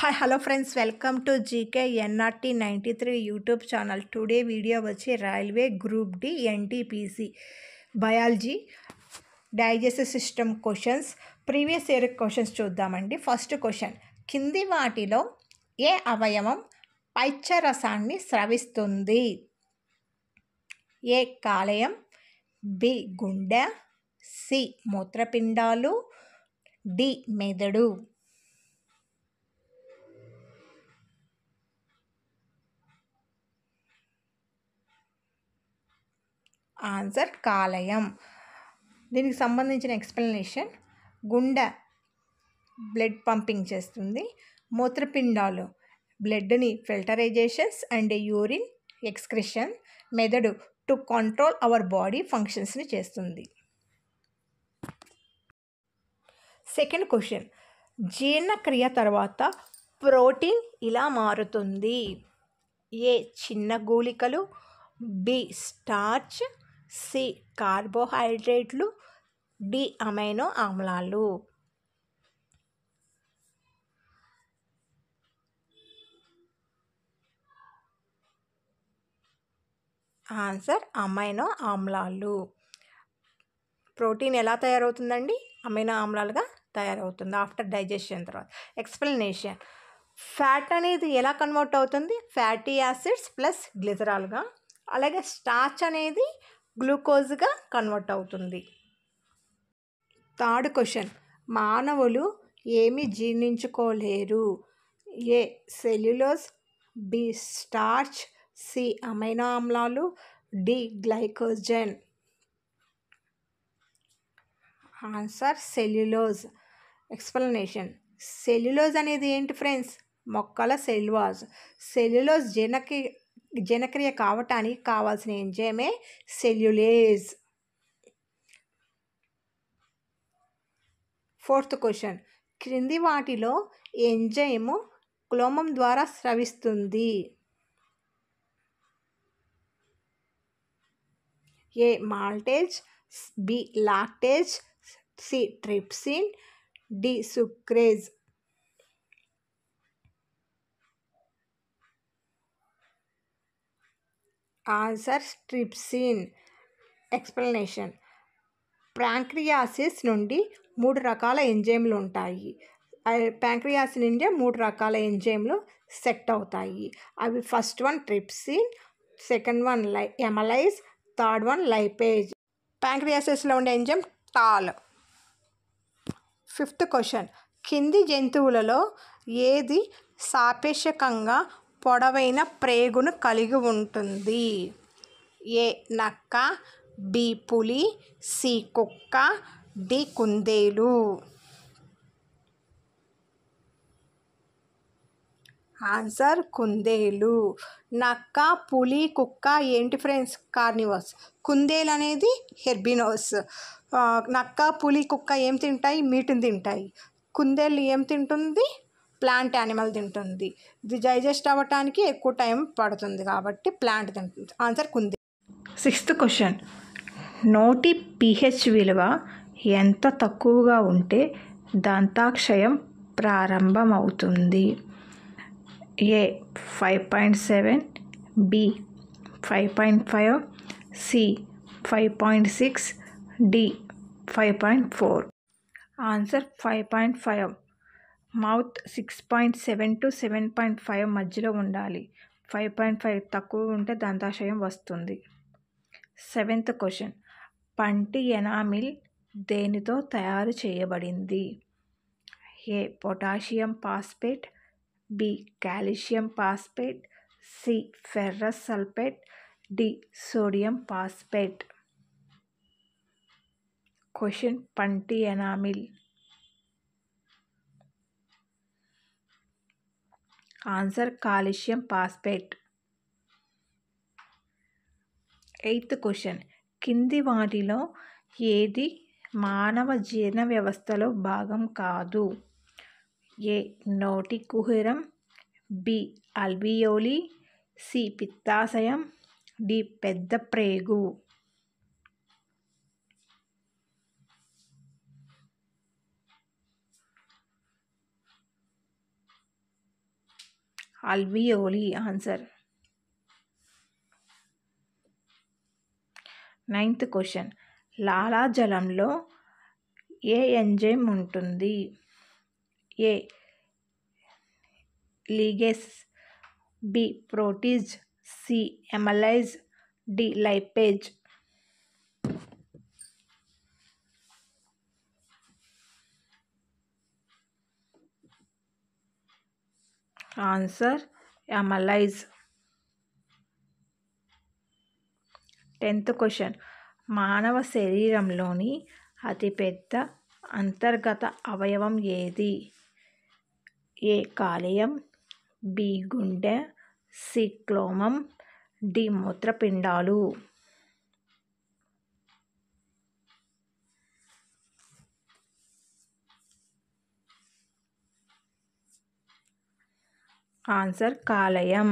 Hi hello friends, welcome to GK NRT 93 YouTube channel. Today video వచ్చి railway group D NTPC biology digestive system questions, previous year questions చూద్దామండి. First question, కింది వాటిలో ఏ అవయవం పైత్యరసాన్ని స్రవిస్తుంది? ఏ కాలేయం, B గుండె, C మూత్రపిండాలు, D మెదడు. ఆన్సర్ కాలేయం. దీనికి సంబంధించిన ఎక్స్ప్లెనేషన్, గుండె బ్లడ్ పంపింగ్ చేస్తుంది, మూత్రపిండాలు బ్లడ్ని ఫిల్టరైజేషన్స్ అండ్ యూరిన్ ఎక్స్క్రిషన్, మెదడు టు కంట్రోల్ అవర్ బాడీ ఫంక్షన్స్ని చేస్తుంది. సెకండ్ క్వశ్చన్, జీర్ణక్రియ తర్వాత ప్రోటీన్ ఇలా మారుతుంది. ఏ చిన్న గూళికలు, బి స్టార్చ్, సి కార్బోహైడ్రేట్లు, డి అమైనో ఆమ్లాలు. ఆన్సర్ అమైనో ఆమ్లాలు. ప్రోటీన్ ఎలా తయారవుతుందండి? అమైనో ఆమ్లాలుగా తయారవుతుంది ఆఫ్టర్ డైజెషన్ తర్వాత. ఎక్స్ప్లెనేషన్, ఫ్యాట్ అనేది ఎలా కన్వర్ట్ అవుతుంది? ఫ్యాటీ యాసిడ్స్ ప్లస్ గ్లిజరాల్గా. అలాగే స్టార్చ్ అనేది గ్లూకోజ్గా కన్వర్ట్ అవుతుంది. థర్డ్ క్వశ్చన్, మానవులు ఏమి జీర్ణించుకోలేరు? A cellulose, B starch, C amino ఆమ్లాలు, D glycogen. Answer cellulose. Explanation, cellulose అనేది ఏంటి ఫ్రెండ్స్? మొక్కల సెల్యులోజ్. సెల్యులోజ్ జీర్ణక్రియ కావటానికి కావాల్సిన ఎంజైమే సెల్యులేజ్. ఫోర్త్ క్వశ్చన్, క్రింది వాటిలో ఎంజైము క్లోమం ద్వారా స్రవిస్తుంది? A maltase, B lactase, C trypsin, D sucrase. Answer trypsin. Explanation, pancreas నుండి 3 రకాల ఎంజైమ్లు ఉంటాయి. ప్యాంక్రియాస్ నుండి 3 రకాల ఎంజైమ్లు సెట్ అవుతాయి. అవి first one trypsin, second one amylase, third one lipase. ప్యాంక్రియాసిస్లో ఉండే ఎంజైమ్ టాల్. ఫిఫ్త్ క్వశ్చన్, కింది జంతువులలో ఏది సాపేక్షకంగా పొడవైన ప్రేగును కలిగి ఉంటుంది? ఏ నక్క, బి పులి, సి కుక్క, డి కుందేలు. ఆన్సర్ కుందేలు. నక్క, పులి, కుక్క ఏంటి ఫ్రెండ్స్? కార్నివర్స్. కుందేలు అనేది హెర్బినోస్. నక్క, పులి, కుక్క ఏం తింటాయి? మీటుని తింటాయి. కుందేలు ఏం తింటుంది? ప్లాంట్ యానిమల్ తింటుంది. ఇది డైజెస్ట్ అవ్వటానికి ఎక్కువ టైం పడుతుంది కాబట్టి ప్లాంట్ తింటుంది. ఆన్సర్ కుందేలు. సిక్స్త్ క్వశ్చన్, నోటి pH విలువ ఎంత తక్కువగా ఉంటే దంతాక్షయం ప్రారంభమవుతుంది? A 5.7, B 5.5, C 5.6, D 5.4. Answer 5.5. Mouth 6.7 to 7.5 మధ్యలో ఉండాలి. 5.5 తక్కువ ఉంటే దంతాశయం వస్తుంది. సెవెంత్ క్వశ్చన్, పంటి ఎనామిల్ దేనితో తయారు చేయబడింది? A potassium phosphate, B calcium phosphate, C ferrous sulphate, D sodium phosphate. Question, పంటి enamel. Answer calcium phosphate. Eighth question, కింది వాటిలో ఏది మానవ జీర్ణ వ్యవస్థలో భాగం కాదు? ఏ నోటి కుహరం, బి అల్వియోలి, సి పిత్తాశయం, డి పెద్ద ప్రేగు. Alveoli answer. 9th క్వశ్చన్, లాలాజలంలో ఏ ఎంజైమ్ ఉంటుంది? A ligase, B protease, C amylase, D lipase. Answer amylase. 10th question, మానవ శరీరంలోని అతిపెద్ద అంతర్గత అవయవం ఏది? ఏ కాలేయం, బి గుండె, సి క్లోమం, డి మూత్రపిండాలు. ఆన్సర్ కాలేయం.